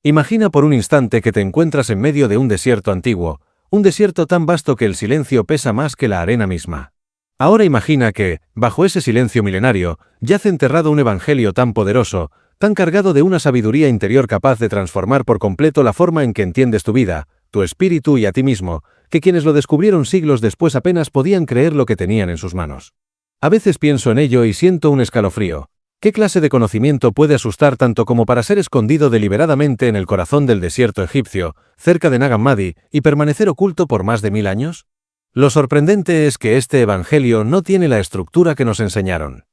Imagina por un instante que te encuentras en medio de un desierto antiguo, un desierto tan vasto que el silencio pesa más que la arena misma. Ahora imagina que, bajo ese silencio milenario, yace enterrado un evangelio tan poderoso, tan cargado de una sabiduría interior capaz de transformar por completo la forma en que entiendes tu vida, tu espíritu y a ti mismo, que quienes lo descubrieron siglos después apenas podían creer lo que tenían en sus manos. A veces pienso en ello y siento un escalofrío. ¿Qué clase de conocimiento puede asustar tanto como para ser escondido deliberadamente en el corazón del desierto egipcio, cerca de Nag Hammadi, y permanecer oculto por más de 1000 años? Lo sorprendente es que este evangelio no tiene la estructura que nos enseñaron.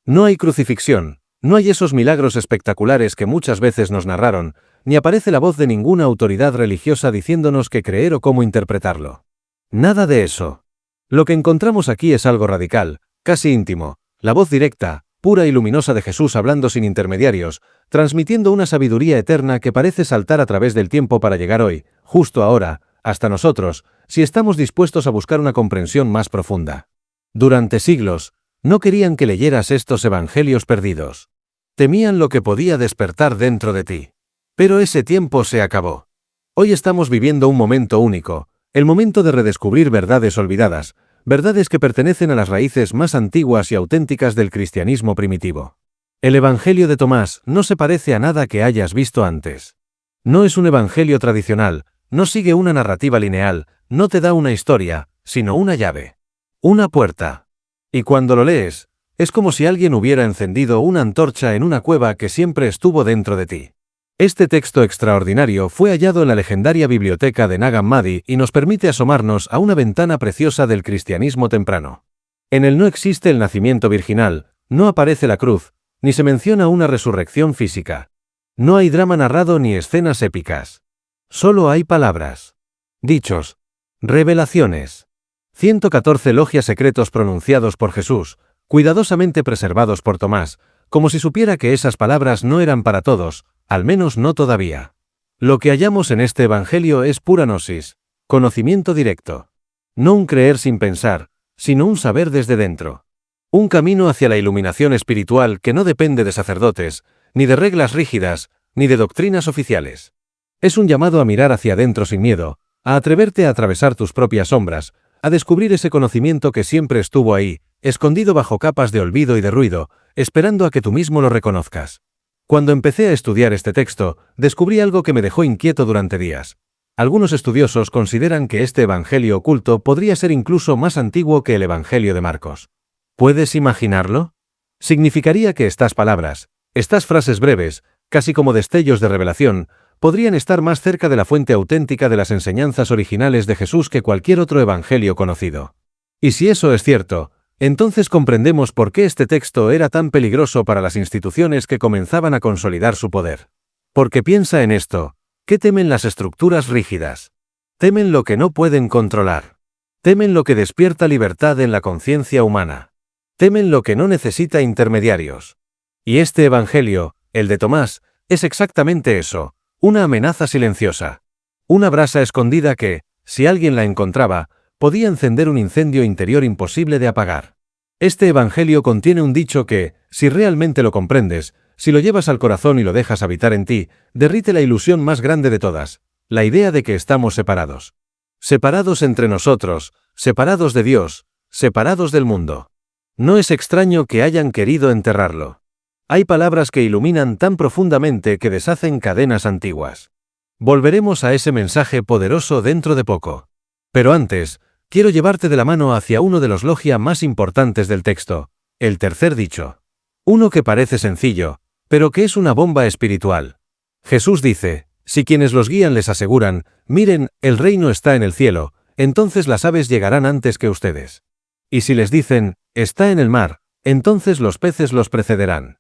No hay crucifixión, no hay esos milagros espectaculares que muchas veces nos narraron, ni aparece la voz de ninguna autoridad religiosa diciéndonos qué creer o cómo interpretarlo. Nada de eso. Lo que encontramos aquí es algo radical, casi íntimo, la voz directa, pura y luminosa de Jesús hablando sin intermediarios, transmitiendo una sabiduría eterna que parece saltar a través del tiempo para llegar hoy, justo ahora, hasta nosotros, si estamos dispuestos a buscar una comprensión más profunda. Durante siglos, no querían que leyeras estos evangelios perdidos. Temían lo que podía despertar dentro de ti. Pero ese tiempo se acabó. Hoy estamos viviendo un momento único, el momento de redescubrir verdades olvidadas, verdades que pertenecen a las raíces más antiguas y auténticas del cristianismo primitivo. El Evangelio de Tomás no se parece a nada que hayas visto antes. No es un evangelio tradicional, no sigue una narrativa lineal, no te da una historia, sino una llave. Una puerta. Y cuando lo lees, es como si alguien hubiera encendido una antorcha en una cueva que siempre estuvo dentro de ti. Este texto extraordinario fue hallado en la legendaria biblioteca de Nag Hammadi y nos permite asomarnos a una ventana preciosa del cristianismo temprano. En él no existe el nacimiento virginal, no aparece la cruz, ni se menciona una resurrección física. No hay drama narrado ni escenas épicas. Solo hay palabras, dichos, revelaciones. 114 elogios secretos pronunciados por Jesús, cuidadosamente preservados por Tomás, como si supiera que esas palabras no eran para todos, al menos no todavía. Lo que hallamos en este evangelio es pura gnosis, conocimiento directo. No un creer sin pensar, sino un saber desde dentro. Un camino hacia la iluminación espiritual que no depende de sacerdotes, ni de reglas rígidas, ni de doctrinas oficiales. Es un llamado a mirar hacia adentro sin miedo, a atreverte a atravesar tus propias sombras, a descubrir ese conocimiento que siempre estuvo ahí, escondido bajo capas de olvido y de ruido, esperando a que tú mismo lo reconozcas. Cuando empecé a estudiar este texto, descubrí algo que me dejó inquieto durante días. Algunos estudiosos consideran que este evangelio oculto podría ser incluso más antiguo que el evangelio de Marcos. ¿Puedes imaginarlo? Significaría que estas palabras, estas frases breves, casi como destellos de revelación, podrían estar más cerca de la fuente auténtica de las enseñanzas originales de Jesús que cualquier otro evangelio conocido. Y si eso es cierto, entonces comprendemos por qué este texto era tan peligroso para las instituciones que comenzaban a consolidar su poder. Porque piensa en esto, ¿qué temen las estructuras rígidas? Temen lo que no pueden controlar. Temen lo que despierta libertad en la conciencia humana. Temen lo que no necesita intermediarios. Y este evangelio, el de Tomás, es exactamente eso, una amenaza silenciosa. Una brasa escondida que, si alguien la encontraba, podía encender un incendio interior imposible de apagar. Este evangelio contiene un dicho que, si realmente lo comprendes, si lo llevas al corazón y lo dejas habitar en ti, derrite la ilusión más grande de todas, la idea de que estamos separados. Separados entre nosotros, separados de Dios, separados del mundo. No es extraño que hayan querido enterrarlo. Hay palabras que iluminan tan profundamente que deshacen cadenas antiguas. Volveremos a ese mensaje poderoso dentro de poco. Pero antes, quiero llevarte de la mano hacia uno de los logia más importantes del texto, el tercer dicho. Uno que parece sencillo, pero que es una bomba espiritual. Jesús dice, si quienes los guían les aseguran, miren, el reino está en el cielo, entonces las aves llegarán antes que ustedes. Y si les dicen, está en el mar, entonces los peces los precederán.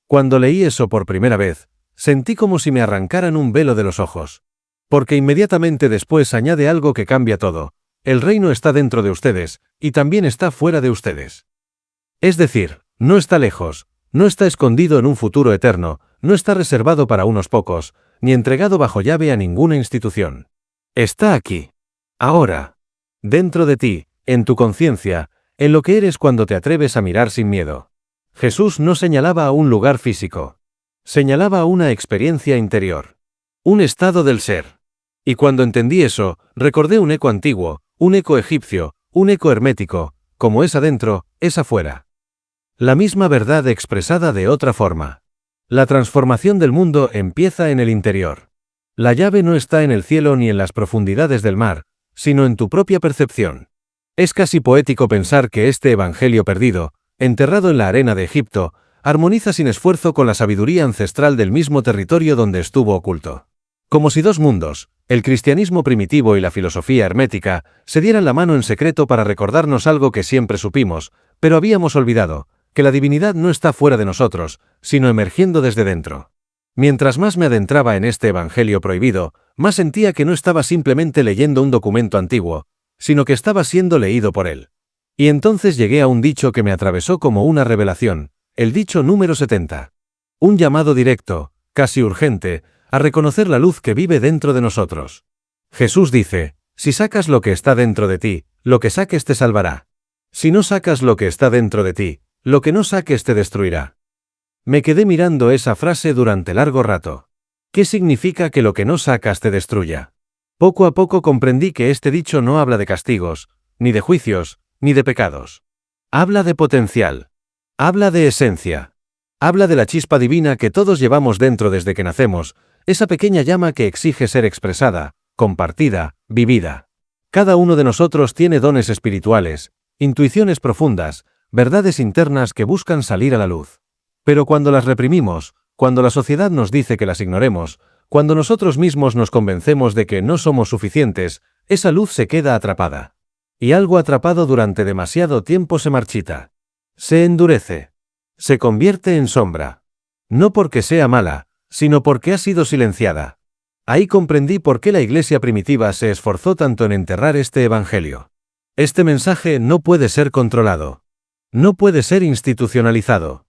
Cuando leí eso por primera vez, sentí como si me arrancaran un velo de los ojos. Porque inmediatamente después añade algo que cambia todo. El reino está dentro de ustedes, y también está fuera de ustedes. Es decir, no está lejos, no está escondido en un futuro eterno, no está reservado para unos pocos, ni entregado bajo llave a ninguna institución. Está aquí. Ahora. Dentro de ti, en tu conciencia, en lo que eres cuando te atreves a mirar sin miedo. Jesús no señalaba a un lugar físico. Señalaba a una experiencia interior. un estado del ser. Y cuando entendí eso, recordé un eco antiguo, un eco egipcio, un eco hermético, como es adentro, es afuera. La misma verdad expresada de otra forma. La transformación del mundo empieza en el interior. La llave no está en el cielo ni en las profundidades del mar, sino en tu propia percepción. Es casi poético pensar que este evangelio perdido, enterrado en la arena de Egipto, armoniza sin esfuerzo con la sabiduría ancestral del mismo territorio donde estuvo oculto. Como si dos mundos, el cristianismo primitivo y la filosofía hermética, se dieran la mano en secreto para recordarnos algo que siempre supimos, pero habíamos olvidado, que la divinidad no está fuera de nosotros, sino emergiendo desde dentro. Mientras más me adentraba en este evangelio prohibido, más sentía que no estaba simplemente leyendo un documento antiguo, sino que estaba siendo leído por él. Y entonces llegué a un dicho que me atravesó como una revelación, el dicho número 70. Un llamado directo, casi urgente, a reconocer la luz que vive dentro de nosotros. Jesús dice, si sacas lo que está dentro de ti, lo que saques te salvará. Si no sacas lo que está dentro de ti, lo que no saques te destruirá. Me quedé mirando esa frase durante largo rato. ¿Qué significa que lo que no sacas te destruya? Poco a poco comprendí que este dicho no habla de castigos, ni de juicios, ni de pecados. Habla de potencial. Habla de esencia. Habla de la chispa divina que todos llevamos dentro desde que nacemos, esa pequeña llama que exige ser expresada, compartida, vivida. Cada uno de nosotros tiene dones espirituales, intuiciones profundas, verdades internas que buscan salir a la luz. Pero cuando las reprimimos, cuando la sociedad nos dice que las ignoremos, cuando nosotros mismos nos convencemos de que no somos suficientes, esa luz se queda atrapada. Y algo atrapado durante demasiado tiempo se marchita. Se endurece. Se convierte en sombra. No porque sea mala, sino porque ha sido silenciada. Ahí comprendí por qué la iglesia primitiva se esforzó tanto en enterrar este evangelio. Este mensaje no puede ser controlado. No puede ser institucionalizado.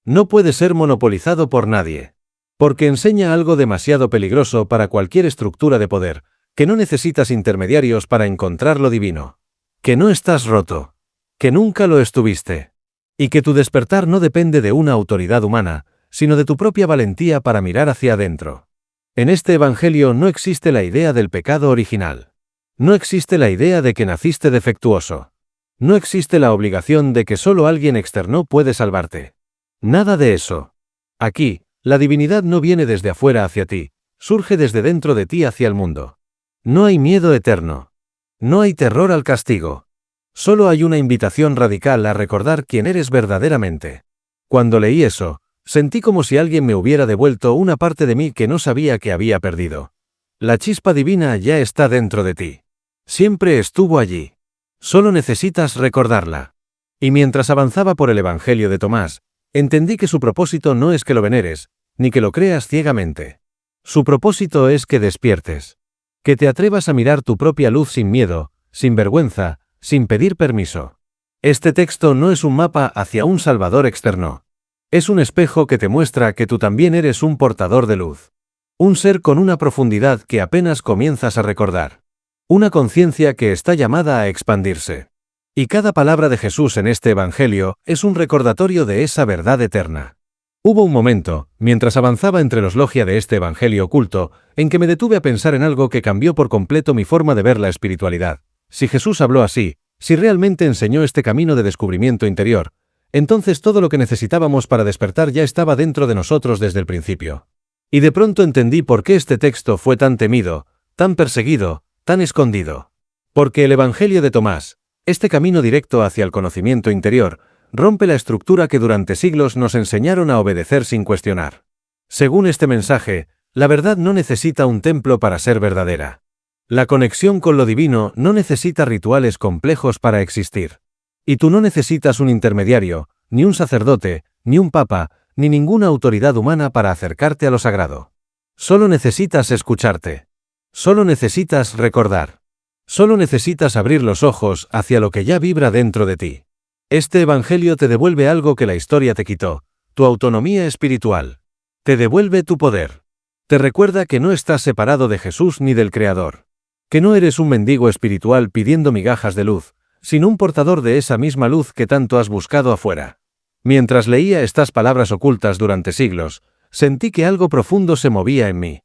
No puede ser monopolizado por nadie. Porque enseña algo demasiado peligroso para cualquier estructura de poder, que no necesitas intermediarios para encontrar lo divino. Que no estás roto. Que nunca lo estuviste. Y que tu despertar no depende de una autoridad humana, sino de tu propia valentía para mirar hacia adentro. En este evangelio no existe la idea del pecado original. No existe la idea de que naciste defectuoso. No existe la obligación de que solo alguien externo puede salvarte. Nada de eso. Aquí, la divinidad no viene desde afuera hacia ti, surge desde dentro de ti hacia el mundo. No hay miedo eterno. No hay terror al castigo. Solo hay una invitación radical a recordar quién eres verdaderamente. Cuando leí eso, sentí como si alguien me hubiera devuelto una parte de mí que no sabía que había perdido. La chispa divina ya está dentro de ti. Siempre estuvo allí. Solo necesitas recordarla. Y mientras avanzaba por el Evangelio de Tomás, entendí que su propósito no es que lo veneres, ni que lo creas ciegamente. Su propósito es que despiertes. Que te atrevas a mirar tu propia luz sin miedo, sin vergüenza, sin pedir permiso. Este texto no es un mapa hacia un Salvador externo. Es un espejo que te muestra que tú también eres un portador de luz. Un ser con una profundidad que apenas comienzas a recordar. Una conciencia que está llamada a expandirse. Y cada palabra de Jesús en este Evangelio es un recordatorio de esa verdad eterna. Hubo un momento, mientras avanzaba entre los logia de este Evangelio oculto, en que me detuve a pensar en algo que cambió por completo mi forma de ver la espiritualidad. Si Jesús habló así, si realmente enseñó este camino de descubrimiento interior, entonces todo lo que necesitábamos para despertar ya estaba dentro de nosotros desde el principio. Y de pronto entendí por qué este texto fue tan temido, tan perseguido, tan escondido. Porque el Evangelio de Tomás, este camino directo hacia el conocimiento interior, rompe la estructura que durante siglos nos enseñaron a obedecer sin cuestionar. Según este mensaje, la verdad no necesita un templo para ser verdadera. La conexión con lo divino no necesita rituales complejos para existir. Y tú no necesitas un intermediario, ni un sacerdote, ni un papa, ni ninguna autoridad humana para acercarte a lo sagrado. Solo necesitas escucharte. Solo necesitas recordar. Solo necesitas abrir los ojos hacia lo que ya vibra dentro de ti. Este evangelio te devuelve algo que la historia te quitó, tu autonomía espiritual. Te devuelve tu poder. Te recuerda que no estás separado de Jesús ni del Creador. Que no eres un mendigo espiritual pidiendo migajas de luz, sino un portador de esa misma luz que tanto has buscado afuera. Mientras leía estas palabras ocultas durante siglos, sentí que algo profundo se movía en mí.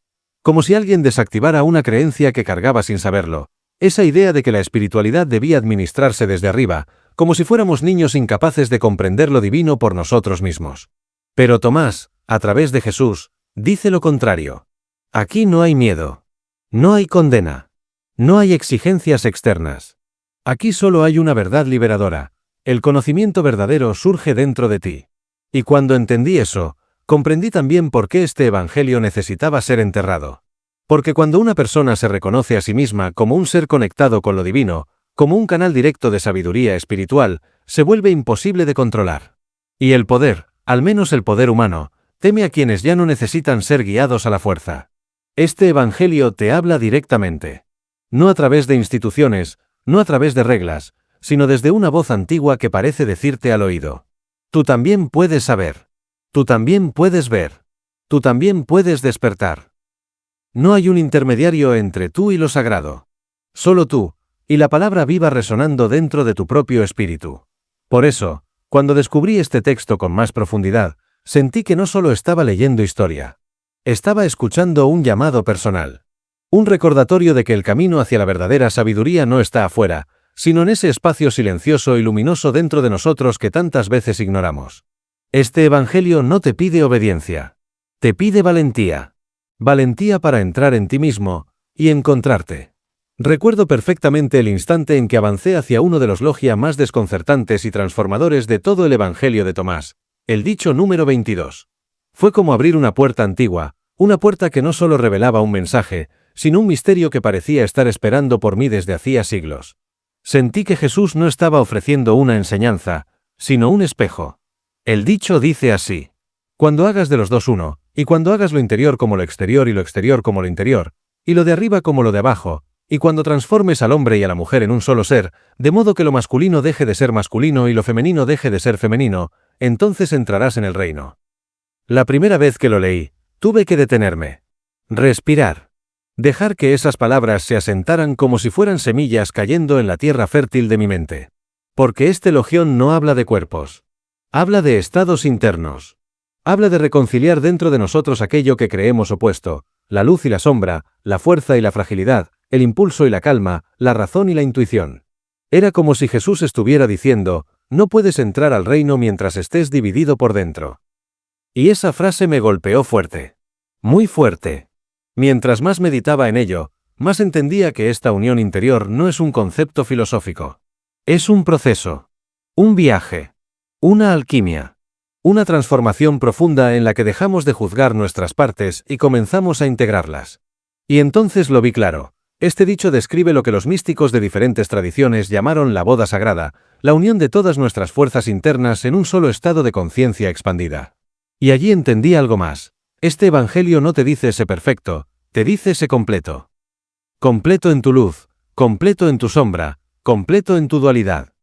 Como si alguien desactivara una creencia que cargaba sin saberlo. Esa idea de que la espiritualidad debía administrarse desde arriba, como si fuéramos niños incapaces de comprender lo divino por nosotros mismos. Pero Tomás, a través de Jesús, dice lo contrario. Aquí no hay miedo. No hay condena. No hay exigencias externas. Aquí solo hay una verdad liberadora. El conocimiento verdadero surge dentro de ti. Y cuando entendí eso, comprendí también por qué este evangelio necesitaba ser enterrado. Porque cuando una persona se reconoce a sí misma como un ser conectado con lo divino, como un canal directo de sabiduría espiritual, se vuelve imposible de controlar. Y el poder, al menos el poder humano, teme a quienes ya no necesitan ser guiados a la fuerza. Este evangelio te habla directamente. No a través de instituciones, no a través de reglas, sino desde una voz antigua que parece decirte al oído. Tú también puedes saber. Tú también puedes ver. Tú también puedes despertar. No hay un intermediario entre tú y lo sagrado. Solo tú, y la palabra viva resonando dentro de tu propio espíritu. Por eso, cuando descubrí este texto con más profundidad, sentí que no solo estaba leyendo historia. Estaba escuchando un llamado personal. Un recordatorio de que el camino hacia la verdadera sabiduría no está afuera, sino en ese espacio silencioso y luminoso dentro de nosotros que tantas veces ignoramos. Este evangelio no te pide obediencia. Te pide valentía. Valentía para entrar en ti mismo y encontrarte. Recuerdo perfectamente el instante en que avancé hacia uno de los logia más desconcertantes y transformadores de todo el Evangelio de Tomás, el dicho número 22. Fue como abrir una puerta antigua, una puerta que no solo revelaba un mensaje, sino un misterio que parecía estar esperando por mí desde hacía siglos. Sentí que Jesús no estaba ofreciendo una enseñanza, sino un espejo. El dicho dice así: cuando hagas de los dos uno, y cuando hagas lo interior como lo exterior y lo exterior como lo interior, y lo de arriba como lo de abajo, y cuando transformes al hombre y a la mujer en un solo ser, de modo que lo masculino deje de ser masculino y lo femenino deje de ser femenino, entonces entrarás en el reino. La primera vez que lo leí, tuve que detenerme. Respirar. Dejar que esas palabras se asentaran como si fueran semillas cayendo en la tierra fértil de mi mente. Porque este logión no habla de cuerpos. Habla de estados internos. Habla de reconciliar dentro de nosotros aquello que creemos opuesto, la luz y la sombra, la fuerza y la fragilidad, el impulso y la calma, la razón y la intuición. Era como si Jesús estuviera diciendo, no puedes entrar al reino mientras estés dividido por dentro. Y esa frase me golpeó fuerte. Muy fuerte. Mientras más meditaba en ello, más entendía que esta unión interior no es un concepto filosófico. Es un proceso. Un viaje. Una alquimia. Una transformación profunda en la que dejamos de juzgar nuestras partes y comenzamos a integrarlas. Y entonces lo vi claro. Este dicho describe lo que los místicos de diferentes tradiciones llamaron la boda sagrada, la unión de todas nuestras fuerzas internas en un solo estado de conciencia expandida. Y allí entendí algo más. Este evangelio no te dice sé perfecto, te dice sé completo. Completo en tu luz, completo en tu sombra, completo en tu dualidad.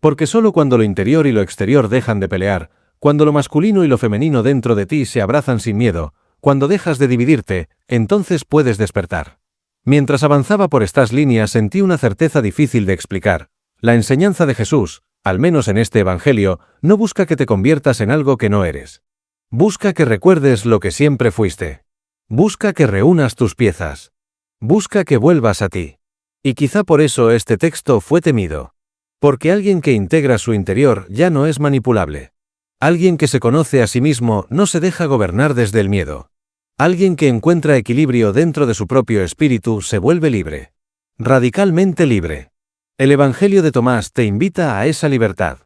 Porque solo cuando lo interior y lo exterior dejan de pelear, cuando lo masculino y lo femenino dentro de ti se abrazan sin miedo, cuando dejas de dividirte, entonces puedes despertar. Mientras avanzaba por estas líneas sentí una certeza difícil de explicar. La enseñanza de Jesús, al menos en este evangelio, no busca que te conviertas en algo que no eres. Busca que recuerdes lo que siempre fuiste. Busca que reúnas tus piezas. Busca que vuelvas a ti. Y quizá por eso este texto fue temido. Porque alguien que integra su interior ya no es manipulable. Alguien que se conoce a sí mismo no se deja gobernar desde el miedo. Alguien que encuentra equilibrio dentro de su propio espíritu se vuelve libre. Radicalmente libre. El Evangelio de Tomás te invita a esa libertad.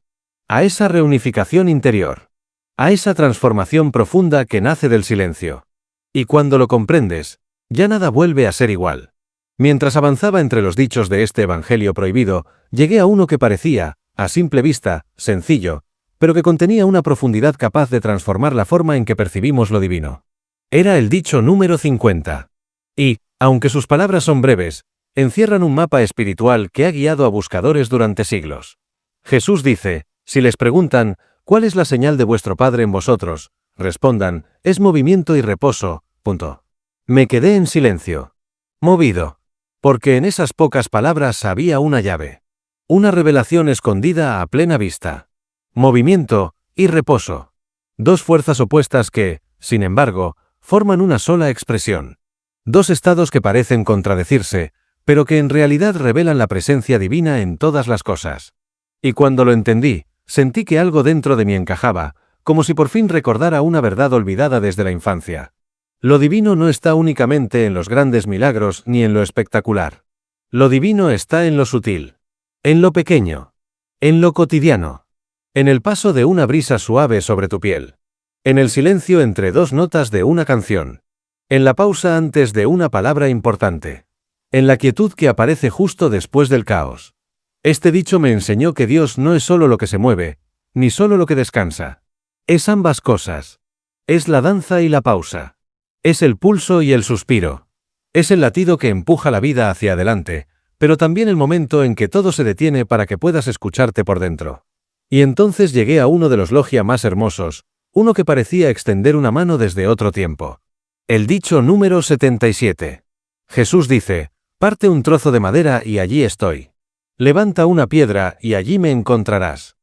A esa reunificación interior. A esa transformación profunda que nace del silencio. Y cuando lo comprendes, ya nada vuelve a ser igual. Mientras avanzaba entre los dichos de este Evangelio prohibido, llegué a uno que parecía, a simple vista, sencillo, pero que contenía una profundidad capaz de transformar la forma en que percibimos lo divino. Era el dicho número 50. Y, aunque sus palabras son breves, encierran un mapa espiritual que ha guiado a buscadores durante siglos. Jesús dice, si les preguntan, ¿cuál es la señal de vuestro Padre en vosotros? Respondan, es movimiento y reposo, punto. Me quedé en silencio. Movido. Porque en esas pocas palabras había una llave. Una revelación escondida a plena vista. Movimiento y reposo. Dos fuerzas opuestas que, sin embargo, forman una sola expresión. Dos estados que parecen contradecirse, pero que en realidad revelan la presencia divina en todas las cosas. Y cuando lo entendí, sentí que algo dentro de mí encajaba, como si por fin recordara una verdad olvidada desde la infancia. Lo divino no está únicamente en los grandes milagros ni en lo espectacular. Lo divino está en lo sutil, en lo pequeño, en lo cotidiano, en el paso de una brisa suave sobre tu piel, en el silencio entre dos notas de una canción, en la pausa antes de una palabra importante, en la quietud que aparece justo después del caos. Este dicho me enseñó que Dios no es solo lo que se mueve, ni solo lo que descansa. Es ambas cosas. Es la danza y la pausa. Es el pulso y el suspiro. Es el latido que empuja la vida hacia adelante, pero también el momento en que todo se detiene para que puedas escucharte por dentro. Y entonces llegué a uno de los logia más hermosos, uno que parecía extender una mano desde otro tiempo. El dicho número 77. Jesús dice: parte un trozo de madera y allí estoy. Levanta una piedra y allí me encontrarás.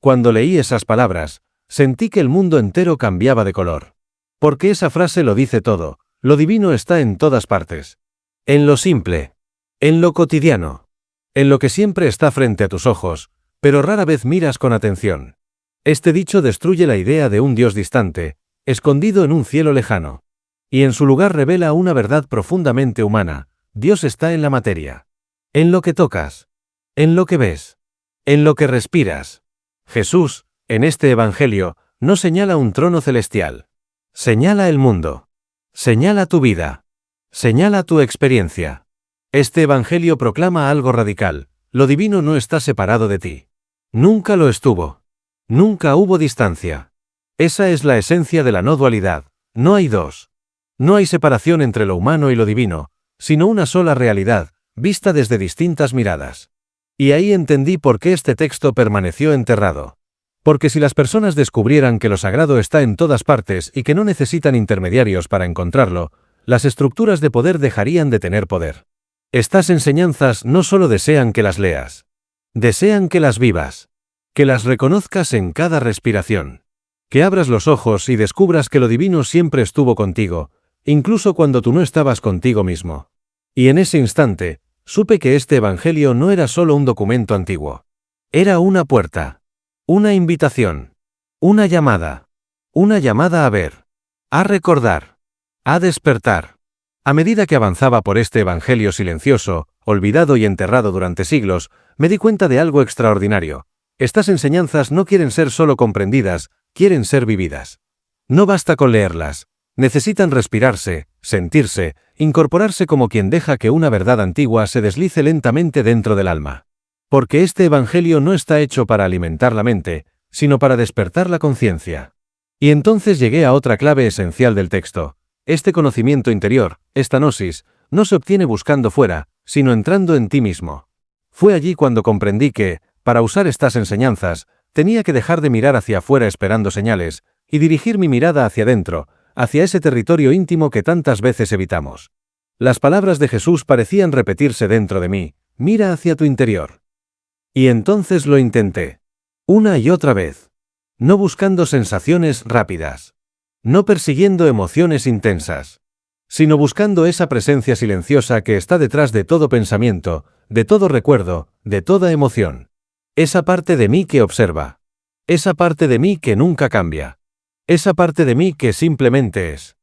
Cuando leí esas palabras, sentí que el mundo entero cambiaba de color. Porque esa frase lo dice todo, lo divino está en todas partes. En lo simple, en lo cotidiano, en lo que siempre está frente a tus ojos, pero rara vez miras con atención. Este dicho destruye la idea de un Dios distante, escondido en un cielo lejano. Y en su lugar revela una verdad profundamente humana: Dios está en la materia. En lo que tocas, en lo que ves, en lo que respiras. Jesús, en este Evangelio, no señala un trono celestial. Señala el mundo. Señala tu vida. Señala tu experiencia. Este Evangelio proclama algo radical: lo divino no está separado de ti. Nunca lo estuvo. Nunca hubo distancia. Esa es la esencia de la no dualidad. No hay dos. No hay separación entre lo humano y lo divino, sino una sola realidad, vista desde distintas miradas. Y ahí entendí por qué este texto permaneció enterrado. Porque si las personas descubrieran que lo sagrado está en todas partes y que no necesitan intermediarios para encontrarlo, las estructuras de poder dejarían de tener poder. Estas enseñanzas no solo desean que las leas, desean que las vivas, que las reconozcas en cada respiración, que abras los ojos y descubras que lo divino siempre estuvo contigo, incluso cuando tú no estabas contigo mismo. Y en ese instante, supe que este Evangelio no era solo un documento antiguo. Era una puerta, una invitación, una llamada a ver, a recordar, a despertar. A medida que avanzaba por este Evangelio silencioso, olvidado y enterrado durante siglos, me di cuenta de algo extraordinario. Estas enseñanzas no quieren ser solo comprendidas, quieren ser vividas. No basta con leerlas. Necesitan respirarse, sentirse, incorporarse como quien deja que una verdad antigua se deslice lentamente dentro del alma. Porque este Evangelio no está hecho para alimentar la mente, sino para despertar la conciencia. Y entonces llegué a otra clave esencial del texto. Este conocimiento interior, esta gnosis, no se obtiene buscando fuera, sino entrando en ti mismo. Fue allí cuando comprendí que, para usar estas enseñanzas, tenía que dejar de mirar hacia afuera esperando señales, y dirigir mi mirada hacia adentro, hacia ese territorio íntimo que tantas veces evitamos. Las palabras de Jesús parecían repetirse dentro de mí: mira hacia tu interior. Y entonces lo intenté. Una y otra vez. No buscando sensaciones rápidas. No persiguiendo emociones intensas. Sino buscando esa presencia silenciosa que está detrás de todo pensamiento, de todo recuerdo, de toda emoción. Esa parte de mí que observa. Esa parte de mí que nunca cambia. Esa parte de mí que simplemente es.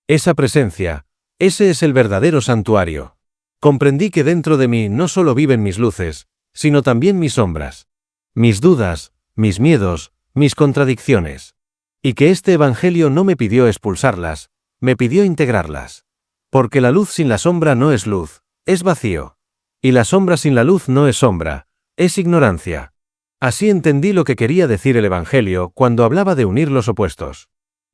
Esa presencia, ese es el verdadero santuario. Comprendí que dentro de mí no solo viven mis luces, sino también mis sombras, mis dudas, mis miedos, mis contradicciones. Y que este Evangelio no me pidió expulsarlas, me pidió integrarlas. Porque la luz sin la sombra no es luz, es vacío. Y la sombra sin la luz no es sombra, es ignorancia. Así entendí lo que quería decir el Evangelio cuando hablaba de unir los opuestos.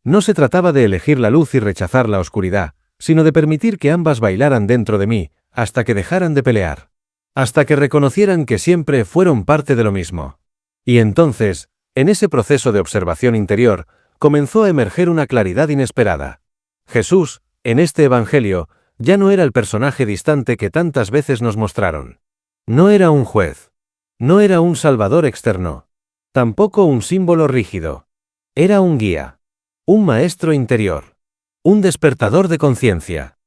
No se trataba de elegir la luz y rechazar la oscuridad, sino de permitir que ambas bailaran dentro de mí, hasta que dejaran de pelear. Hasta que reconocieran que siempre fueron parte de lo mismo. Y entonces, en ese proceso de observación interior, comenzó a emerger una claridad inesperada. Jesús, en este Evangelio, ya no era el personaje distante que tantas veces nos mostraron. No era un juez. No era un salvador externo. Tampoco un símbolo rígido. Era un guía. Un maestro interior. Un despertador de conciencia.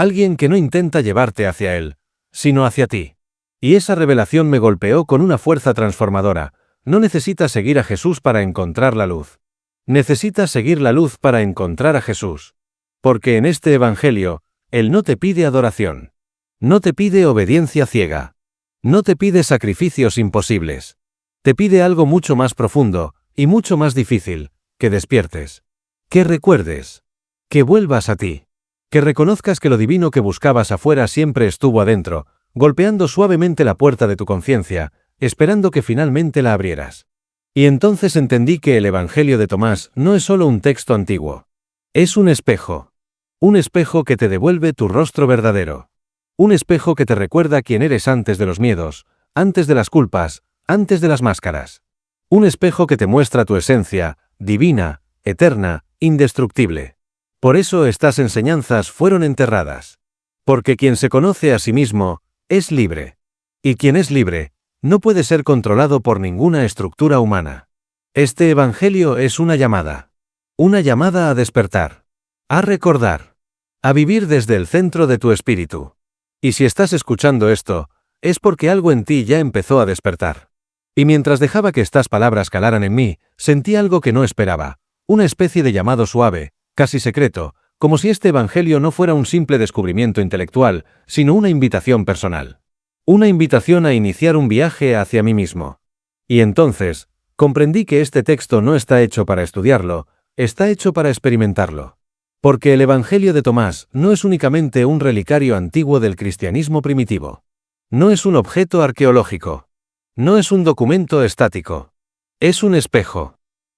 Alguien que no intenta llevarte hacia Él, sino hacia ti. Y esa revelación me golpeó con una fuerza transformadora. No necesitas seguir a Jesús para encontrar la luz. Necesitas seguir la luz para encontrar a Jesús. Porque en este Evangelio, Él no te pide adoración. No te pide obediencia ciega. No te pide sacrificios imposibles. Te pide algo mucho más profundo, y mucho más difícil, que despiertes. Que recuerdes. Que vuelvas a ti. Que reconozcas que lo divino que buscabas afuera siempre estuvo adentro, golpeando suavemente la puerta de tu conciencia, esperando que finalmente la abrieras. Y entonces entendí que el Evangelio de Tomás no es solo un texto antiguo. Es un espejo. Un espejo que te devuelve tu rostro verdadero. Un espejo que te recuerda quién eres antes de los miedos, antes de las culpas, antes de las máscaras. Un espejo que te muestra tu esencia, divina, eterna, indestructible. Por eso estas enseñanzas fueron enterradas. Porque quien se conoce a sí mismo, es libre. Y quien es libre, no puede ser controlado por ninguna estructura humana. Este Evangelio es una llamada. Una llamada a despertar. A recordar. A vivir desde el centro de tu espíritu. Y si estás escuchando esto, es porque algo en ti ya empezó a despertar. Y mientras dejaba que estas palabras calaran en mí, sentí algo que no esperaba. Una especie de llamado suave, casi secreto, como si este Evangelio no fuera un simple descubrimiento intelectual, sino una invitación personal. Una invitación a iniciar un viaje hacia mí mismo. Y entonces, comprendí que este texto no está hecho para estudiarlo, está hecho para experimentarlo. Porque el Evangelio de Tomás no es únicamente un relicario antiguo del cristianismo primitivo. No es un objeto arqueológico. No es un documento estático. Es un espejo.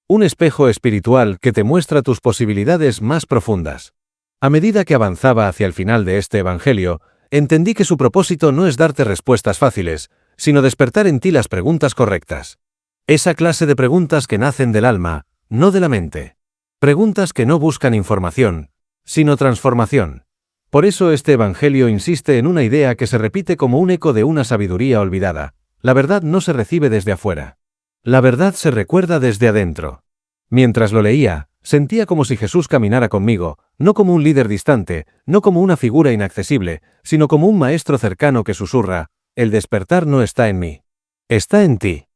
Un espejo espiritual que te muestra tus posibilidades más profundas. A medida que avanzaba hacia el final de este Evangelio, entendí que su propósito no es darte respuestas fáciles, sino despertar en ti las preguntas correctas. Esa clase de preguntas que nacen del alma, no de la mente. Preguntas que no buscan información, sino transformación. Por eso este Evangelio insiste en una idea que se repite como un eco de una sabiduría olvidada. La verdad no se recibe desde afuera. La verdad se recuerda desde adentro. Mientras lo leía, sentía como si Jesús caminara conmigo, no como un líder distante, no como una figura inaccesible, sino como un maestro cercano que susurra: el despertar no está en mí. Está en ti.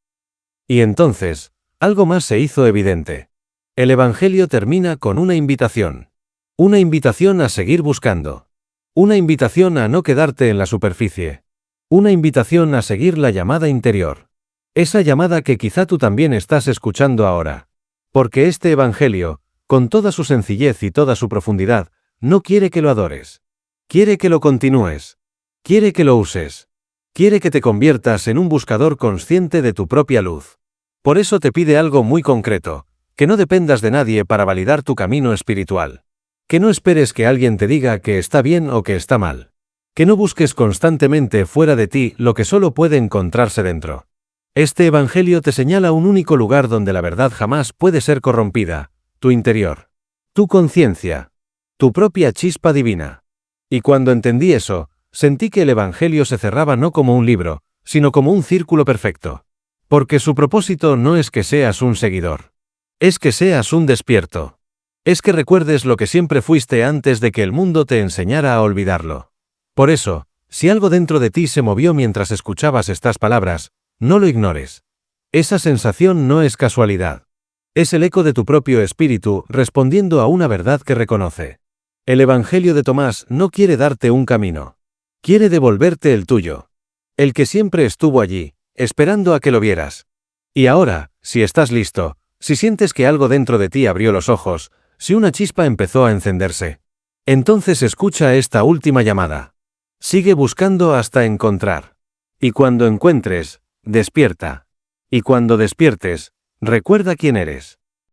Y entonces, algo más se hizo evidente. El Evangelio termina con una invitación. Una invitación a seguir buscando. Una invitación a no quedarte en la superficie. Una invitación a seguir la llamada interior. Esa llamada que quizá tú también estás escuchando ahora. Porque este Evangelio, con toda su sencillez y toda su profundidad, no quiere que lo adores. Quiere que lo continúes. Quiere que lo uses. Quiere que te conviertas en un buscador consciente de tu propia luz. Por eso te pide algo muy concreto, que no dependas de nadie para validar tu camino espiritual. Que no esperes que alguien te diga que está bien o que está mal. Que no busques constantemente fuera de ti lo que solo puede encontrarse dentro. Este Evangelio te señala un único lugar donde la verdad jamás puede ser corrompida: tu interior. Tu conciencia. Tu propia chispa divina. Y cuando entendí eso, sentí que el Evangelio se cerraba no como un libro, sino como un círculo perfecto. Porque su propósito no es que seas un seguidor. Es que seas un despierto. Es que recuerdes lo que siempre fuiste antes de que el mundo te enseñara a olvidarlo. Por eso, si algo dentro de ti se movió mientras escuchabas estas palabras, no lo ignores. Esa sensación no es casualidad. Es el eco de tu propio espíritu respondiendo a una verdad que reconoce. El Evangelio de Tomás no quiere darte un camino. Quiere devolverte el tuyo. El que siempre estuvo allí, esperando a que lo vieras. Y ahora, si estás listo, si sientes que algo dentro de ti abrió los ojos, si una chispa empezó a encenderse, entonces escucha esta última llamada. Sigue buscando hasta encontrar. Y cuando encuentres, despierta. Y cuando despiertes, recuerda quién eres.